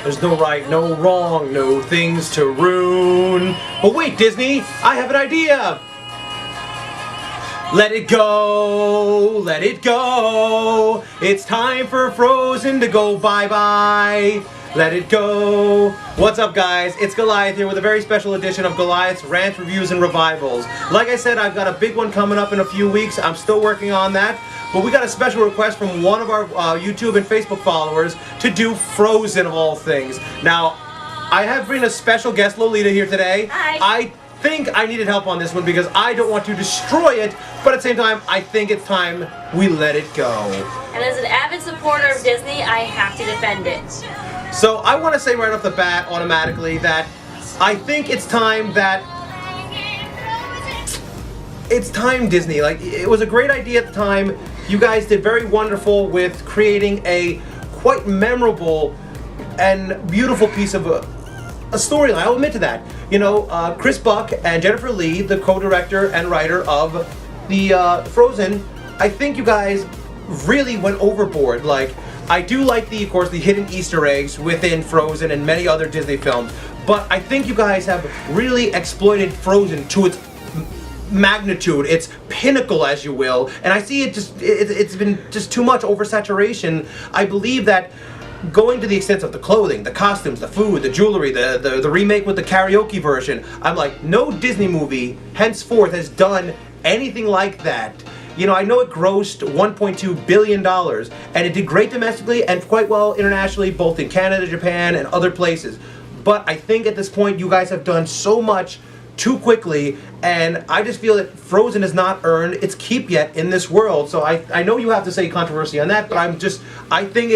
There's no right, no wrong, no things to ruin. But wait, Disney, I have an idea. Let it go, let it go. It's time for Frozen to go bye-bye. Let it go. What's up, guys? It's Goliath here with a very special edition of Goliath's Rants, Reviews, and Revivals. Like I said, I've got a big one coming up in a few weeks. I'm still working on that. But we got a special request from one of our YouTube and Facebook followers to do Frozen of all things. Now, I have bring a special guest, Lolita, here today. Hi. I think I needed help on this one because I don't want to destroy it, but at the same time, I think it's time we let it go. And as an avid supporter of Disney, I have to defend it. So I want to say right off the bat, automatically, that I think it's time that... It's time, Disney. Like, it was a great idea at the time. You guys did very wonderful with creating a quite memorable and beautiful piece of a storyline. I'll admit to that. You know, Chris Buck and Jennifer Lee, the co-director and writer of the Frozen, I think you guys really went overboard. Like, I do like of course, the hidden Easter eggs within Frozen and many other Disney films, but I think you guys have really exploited Frozen to its magnitude, its pinnacle, as you will, and I see it's been just too much oversaturation. I believe that going to the extent of the clothing, the costumes, the food, the jewelry, the remake with the karaoke version, I'm like, no Disney movie henceforth has done anything like that. You know, I know it grossed $1.2 billion, and it did great domestically and quite well internationally, both in Canada, Japan, and other places. But I think at this point, you guys have done so much too quickly, and I just feel that Frozen has not earned its keep yet in this world. So I know you have to say controversy on that, but I think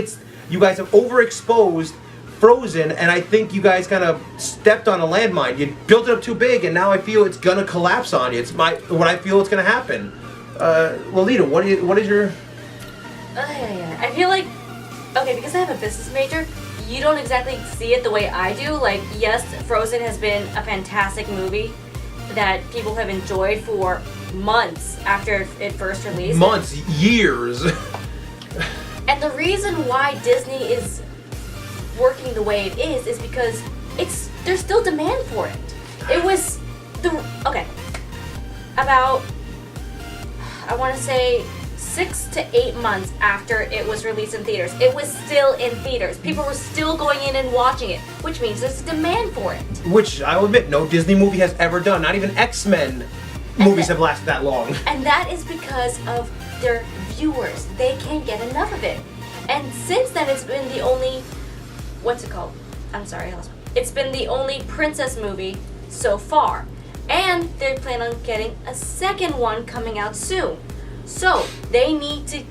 you guys have overexposed Frozen, and I think you guys kind of stepped on a landmine. You built it up too big, and now I feel it's gonna collapse on you. It's what I feel it's gonna happen. Lolita, what is your... I feel like, okay, because I have a business major, you don't exactly see it the way I do. Like, yes, Frozen has been a fantastic movie that people have enjoyed for months after it first released. Months, years. And the reason why Disney is working the way it is because there's still demand for it. It was about, I want to say 6 to 8 months after it was released in theaters. It was still in theaters. People were still going in and watching it, which means there's a demand for it. Which, I will admit, no Disney movie has ever done. Not even X-Men movies have lasted that long. And that is because of their viewers. They can't get enough of it. And since then, it's been the only... What's it called? I'm sorry, I lost my... It's been the only princess movie so far. And they plan on getting a second one coming out soon. So, they need to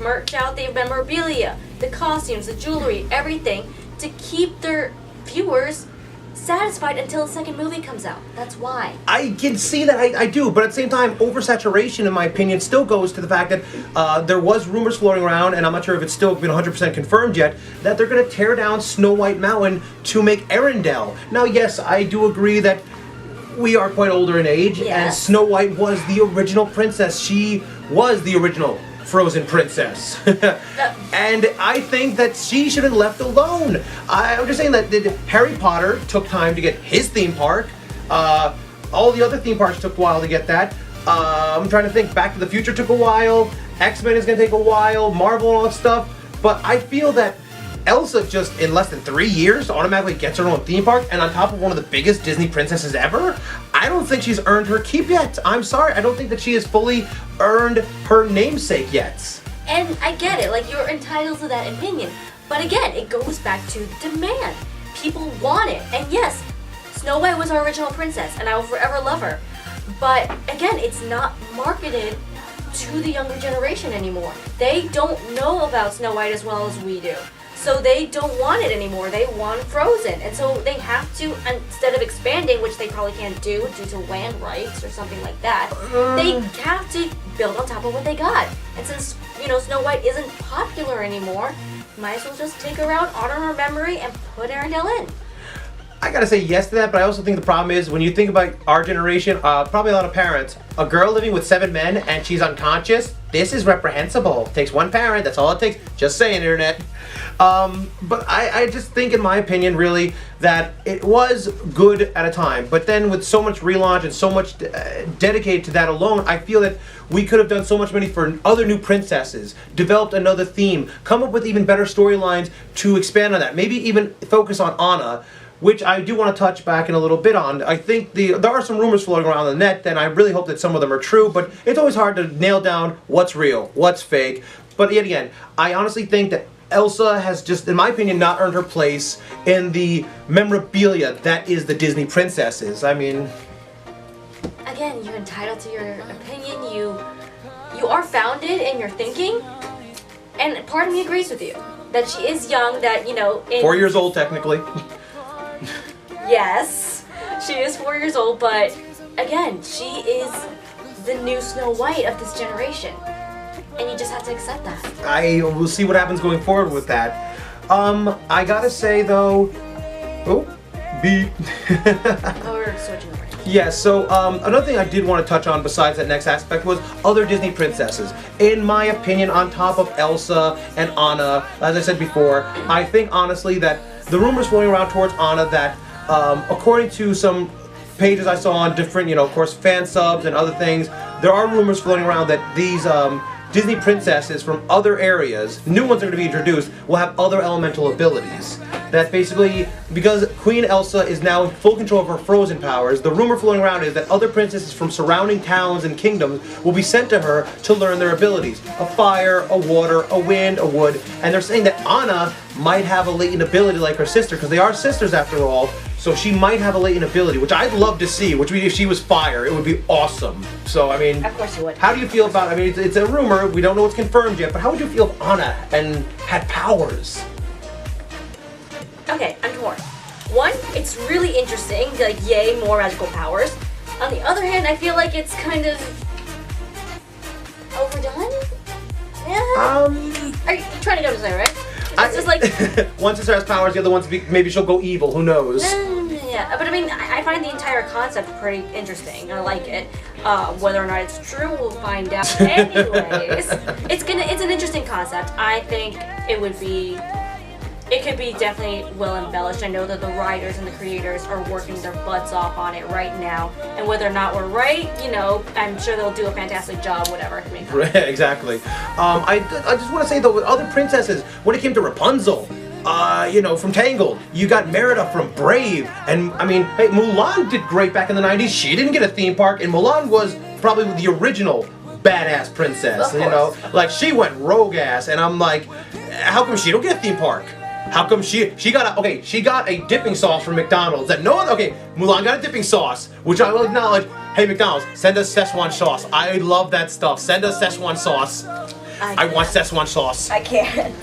merch out the memorabilia, the costumes, the jewelry, everything to keep their viewers satisfied until the second movie comes out. That's why. I can see that, I do, but at the same time, oversaturation, in my opinion, still goes to the fact that there was rumors floating around, and I'm not sure if it's still been 100% confirmed yet, that they're going to tear down Snow White Mountain to make Arendelle. Now, yes, I do agree that we are quite older in age, yes, and Snow White was the original princess. She was the original Frozen princess. And I think that she should have left alone. I'm just saying that Harry Potter took time to get his theme park. All the other theme parks took a while to get that. I'm trying to think, Back to the Future took a while. X-Men is going to take a while. Marvel and all that stuff. But I feel that Elsa just, in less than 3 years, automatically gets her own theme park, and on top of one of the biggest Disney princesses ever? I don't think she's earned her keep yet. I'm sorry, I don't think that she has fully earned her namesake yet. And I get it, like, you're entitled to that opinion. But again, it goes back to demand. People want it. And yes, Snow White was our original princess, and I will forever love her. But again, it's not marketed to the younger generation anymore. They don't know about Snow White as well as we do. So they don't want it anymore. They want Frozen. And so they have to, instead of expanding, which they probably can't do due to land rights or something like that, they have to build on top of what they got. And since, Snow White isn't popular anymore, might as well just take her out, honor her memory, and put Arendelle in. I gotta say yes to that, but I also think the problem is when you think about our generation, probably a lot of parents, a girl living with 7 men and she's unconscious, this is reprehensible. Takes one parent, that's all it takes. Just saying, internet. But I just think, in my opinion, really, that it was good at a time. But then with so much relaunch and so much dedicated to that alone, I feel that we could have done so much money for other new princesses, developed another theme, come up with even better storylines to expand on that. Maybe even focus on Anna, which I do want to touch back in a little bit on. I think there are some rumors floating around the net, and I really hope that some of them are true, but it's always hard to nail down what's real, what's fake. But yet again, I honestly think that Elsa has just, in my opinion, not earned her place in the memorabilia that is the Disney princesses. I mean... Again, you're entitled to your opinion. You are founded in your thinking, and part of me agrees with you. That she is young, that, 4 years old, technically. Yes, she is 4 years old, but again, she is the new Snow White of this generation. And you just have to accept that. I will see what happens going forward with that. I gotta say though... Oh, beep. We're switching over. Yeah, so another thing I did want to touch on besides that next aspect was other Disney princesses. In my opinion, on top of Elsa and Anna, as I said before, I think honestly that the rumors flowing around towards Anna that, according to some pages I saw on different, of course, fan subs and other things, there are rumors floating around that these Disney princesses from other areas, new ones are going to be introduced, will have other elemental abilities. That basically, because Queen Elsa is now in full control of her frozen powers, the rumor floating around is that other princesses from surrounding towns and kingdoms will be sent to her to learn their abilities. A fire, a water, a wind, a wood, and they're saying that Anna might have a latent ability like her sister, because they are sisters after all, so she might have a latent ability, which I'd love to see, which if she was fire, it would be awesome. So, I mean, of course you would. How do you feel about, I mean, it's a rumor, we don't know what's confirmed yet, but how would you feel if Anna had powers? Okay, I'm torn. One, it's really interesting, like, yay, more magical powers. On the other hand, I feel like it's kind of overdone? Yeah? Are you trying to get what I'm saying, right? It's just like... one sister has powers, the other one's maybe she'll go evil, who knows? Yeah, but I mean, I find the entire concept pretty interesting. I like it. Whether or not it's true, we'll find out. Anyways, it's an interesting concept. I think it could be definitely well embellished. I know that the writers and the creators are working their butts off on it right now. And whether or not we're right, I'm sure they'll do a fantastic job, whatever. Right, exactly. I just want to say though, with other princesses, when it came to Rapunzel, from Tangled, you got Merida from Brave, and I mean, hey, Mulan did great back in the 90s. She didn't get a theme park, and Mulan was probably the original badass princess, like she went rogue ass, and I'm like, how come she don't get a theme park? How come she got a dipping sauce from McDonald's that Mulan got a dipping sauce, which I will acknowledge. Hey McDonald's, send us Szechuan sauce. I love that stuff. Send us Szechuan sauce. I want Szechuan sauce. I can't.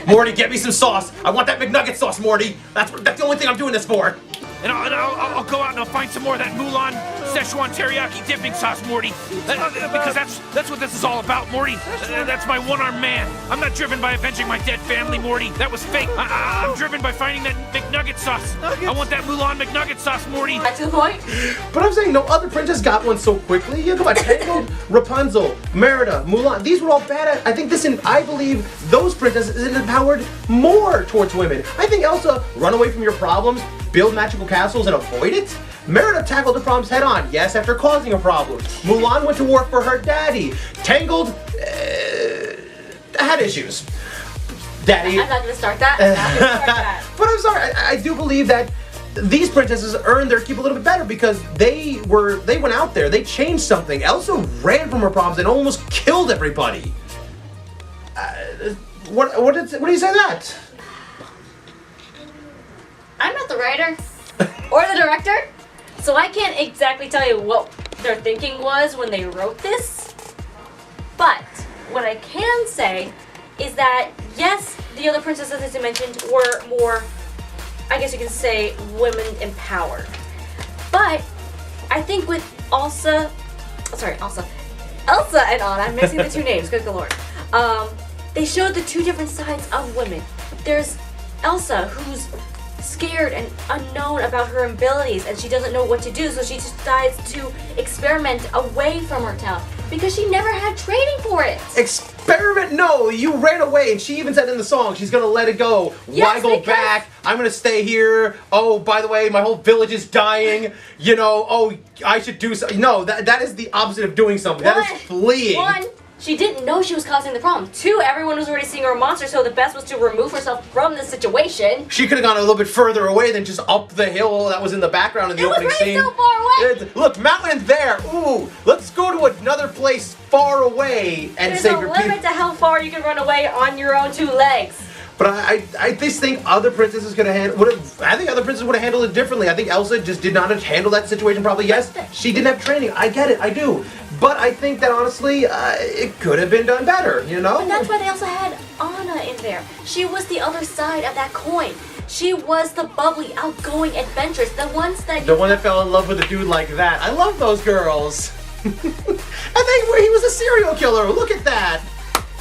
Morty, get me some sauce. I want that McNugget sauce, Morty. That's the only thing I'm doing this for. And I'll go out and I'll find some more of that Mulan Szechuan teriyaki dipping sauce, Morty. Because that's what this is all about, Morty. That's my one-armed man. I'm not driven by avenging my dead family, Morty. That was fake. I'm driven by finding that McNugget sauce. I want that Mulan McNugget sauce, Morty. Back to the point. But I'm saying no other princess got one so quickly. You come on, Tangled, Rapunzel, Merida, Mulan. These were all badass. I believe those princesses empowered more towards women. I think Elsa, run away from your problems, build magical castles and avoid it? Merida tackled the problems head on, yes, after causing a problem. Mulan went to war for her daddy. Tangled had issues. Daddy. I'm not gonna start that. But I'm sorry, I do believe that these princesses earned their keep a little bit better because they went out there, they changed something. Elsa ran from her problems and almost killed everybody. What do you say that? I'm not the writer or the director, so I can't exactly tell you what their thinking was when they wrote this. But what I can say is that yes, the other princesses, as you mentioned, were more, I guess you can say, women empowered. But I think with Elsa and Anna, I'm mixing the two names, good lord. They showed the two different sides of women. There's Elsa, who's scared and unknown about her abilities, and she doesn't know what to do, so she decides to experiment away from her town because she never had training for it. Experiment? No, you ran away, and she even said in the song she's gonna let it go. Yes, Why go because- back? I'm gonna stay here. Oh, by the way, my whole village is dying. You know, oh, I should do something. No, that is the opposite of doing something. That is fleeing. One, she didn't know she was causing the problem. Two, everyone was already seeing her a monster, so the best was to remove herself from the situation. She could have gone a little bit further away than just up the hill that was in the background in the opening It was scene. so far away. Look, mountain there. Ooh, let's go to another place far away and There's say a limit to how far you can run away on your own two legs. But I just think other princesses could have handled. I think other princesses would have handled it differently. I think Elsa just did not handle that situation properly. Yes, she didn't have training. I get it. I do. But I think that honestly, it could have been done better. You know. And that's why they also had Anna in there. She was the other side of that coin. She was the bubbly, outgoing adventurous, the ones that The one that fell in love with a dude like that. I love those girls. I think he was a serial killer. Look at that.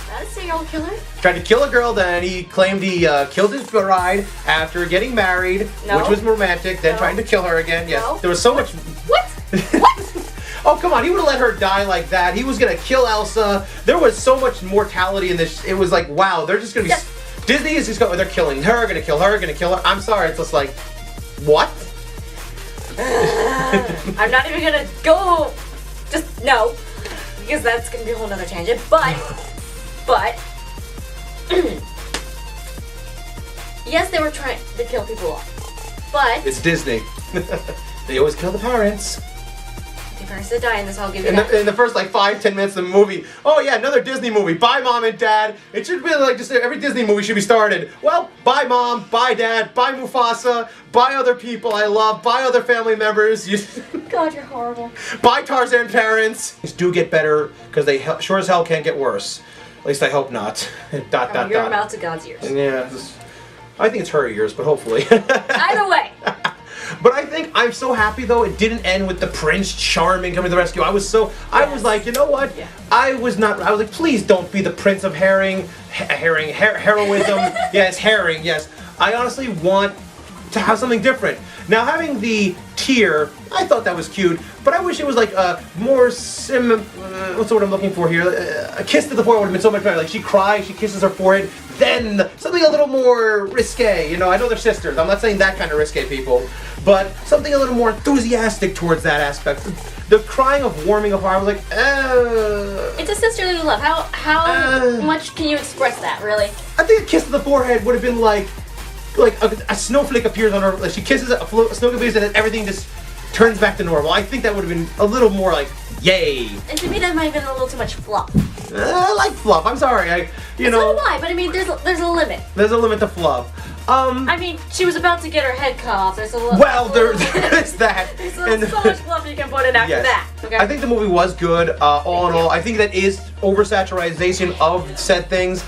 Not a serial killer. Tried to kill a girl, then he claimed he killed his bride after getting married, No. which was romantic, then No. trying to kill her again. Yes, No. there was so much. What? What? Oh, come on, he would have let her die like that. He was gonna kill Elsa. There was so much mortality in this. It was like, wow, they're just gonna be. Yes. Disney is just going, they're killing her, gonna kill her, gonna kill her. I'm sorry, it's just like, what? I'm not even gonna go. Just no, because that's gonna be a whole nother tangent. But yes, they were trying to kill people off. But It's Disney. They always kill the parents. the parents that die in this, I'll give you that. In the first like 5-10 minutes of the movie, oh yeah, another Disney movie. Bye mom and dad. It should be like just every Disney movie should be started. Well, bye mom, bye dad, bye Mufasa, bye other people I love, bye other family members. God, you're horrible. Bye Tarzan parents. Things do get better because they sure as hell can't get worse. At least I hope not. From your mouth to God's ears. Yeah, I think it's her ears, but hopefully. Either way. But I think I'm so happy though it didn't end with the Prince Charming coming to the rescue. I was like, you know what? Yeah. I was like, please don't be the Prince of heroism. Yes, herring, yes. I honestly want to have something different. Now having the tear, I thought that was cute, but I wish it was like a more what's the word I'm looking for here? A kiss to the forehead would have been so much better. Like she cries, she kisses her forehead, then something a little more risque. You know, I know they're sisters. I'm not saying that kind of risque, people, but something a little more enthusiastic towards that aspect. The crying of warming of heart, I was like, It's a sisterly love. How much can you express that, really? I think a kiss to the forehead would have been like a snowflake appears on her, like she kisses a snowflake appears and then everything just turns back to normal. I think that would have been a little more like, yay. And to me, that might have been a little too much fluff. I like fluff. I'm sorry. So do I, but I mean, there's a limit. There's a limit to fluff. I mean, she was about to get her head cut off. There's a little. Well, there is that. There's so much fluff you can put in after Yes. that. Okay. I think the movie was good, all in all. I think that is oversaturation of said things.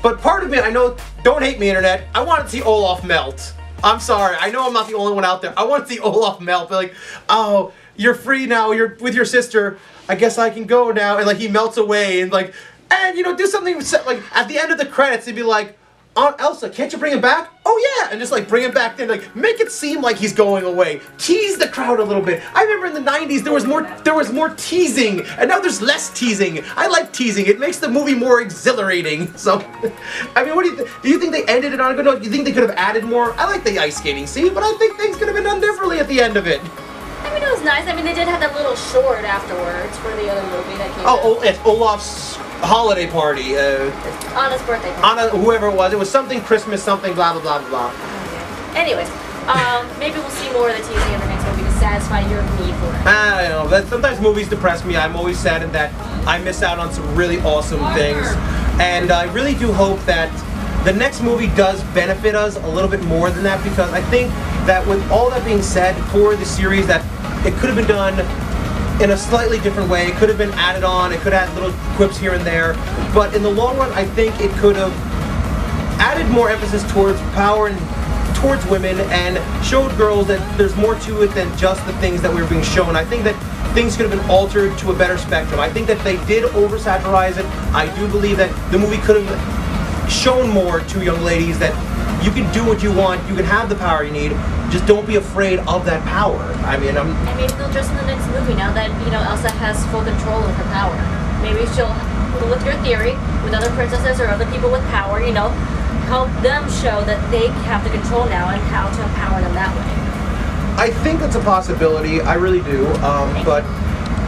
But part of me, I know, don't hate me, internet, I want to see Olaf melt. I'm sorry, I know I'm not the only one out there. I want to see Olaf melt. Be like, oh, you're free now, you're with your sister, I guess I can go now. And like he melts away and like, and you know, do something like at the end of the credits, he'd be like, Aunt Elsa, can't you bring him back? Oh yeah, and just like bring him back then, like make it seem like he's going away. Tease the crowd a little bit. I remember in the 90s there was more teasing, and now there's less teasing. I like teasing. It makes the movie more exhilarating. So, I mean, what do you think? Do you think they ended it on a good note? Do you think they could have added more? I like the ice skating scene, but I think things could have been done differently at the end of it. I mean, it was nice. I mean, they did have that little short afterwards for the other movie that came out. Oh, it's Olaf's holiday party. Anna's birthday party. Anna, whoever it was something Christmas, something blah blah blah blah. Anyways, maybe we'll see more of the teasing in the next movie to satisfy your need for it. I don't know. That sometimes movies depress me. I'm always saddened that I miss out on some really awesome things, and I really do hope that the next movie does benefit us a little bit more than that, because I think that with all that being said for the series, that it could have been done in a slightly different way. It could have been added on. It could have had little quips here and there, but in the long run, I think it could have added more emphasis towards power and towards women, and showed girls that there's more to it than just the things that we were being shown. I think that things could have been altered to a better spectrum. I think that they did oversaturize it. I do believe that the movie could have shown more to young ladies that you can do what you want, you can have the power you need, just don't be afraid of that power. I mean, And maybe they'll just in the next movie, now that, Elsa has full control of her power. Maybe she'll, with your theory, with other princesses or other people with power, help them show that they have the control now and how to empower them that way. I think that's a possibility, I really do, but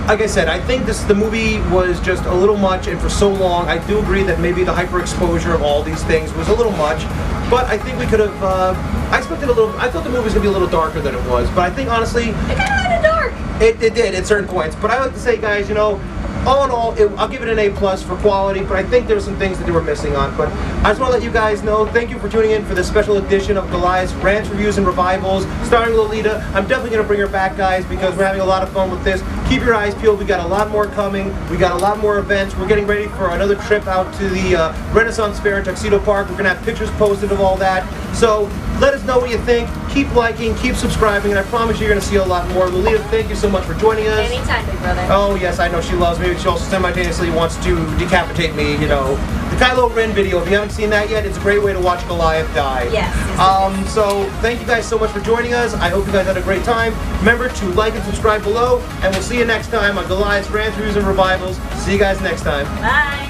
like I said, I think the movie was just a little much, and for so long, I do agree that maybe the hyper exposure of all these things was a little much, but I think we could have, I thought the movie was going to be a little darker than it was, but I think honestly, It got kind of dark. it did at certain points, but I like to say, guys, all in all, I'll give it an A+ for quality, but I think there's some things that they were missing on. But I just want to let you guys know, thank you for tuning in for this special edition of Goliath's Rants, Reviews, and Revivals, starring Lolita. I'm definitely going to bring her back, guys, because we're having a lot of fun with this. Keep your eyes peeled. We got a lot more coming. We got a lot more events. We're getting ready for another trip out to the Renaissance Fair in Tuxedo Park. We're going to have pictures posted of all that. So let us know what you think. Keep liking, keep subscribing, and I promise you're going to see a lot more. Lolita, thank you so much for joining us. Anytime, big brother. Oh, yes, I know she loves me. She also simultaneously wants to decapitate me, The Kylo Ren video, if you haven't seen that yet, it's a great way to watch Goliath die. Yes. So, thank you guys so much for joining us. I hope you guys had a great time. Remember to like and subscribe below, and we'll see you next time on Goliath's Rants, Reviews, and Revivals. See you guys next time. Bye.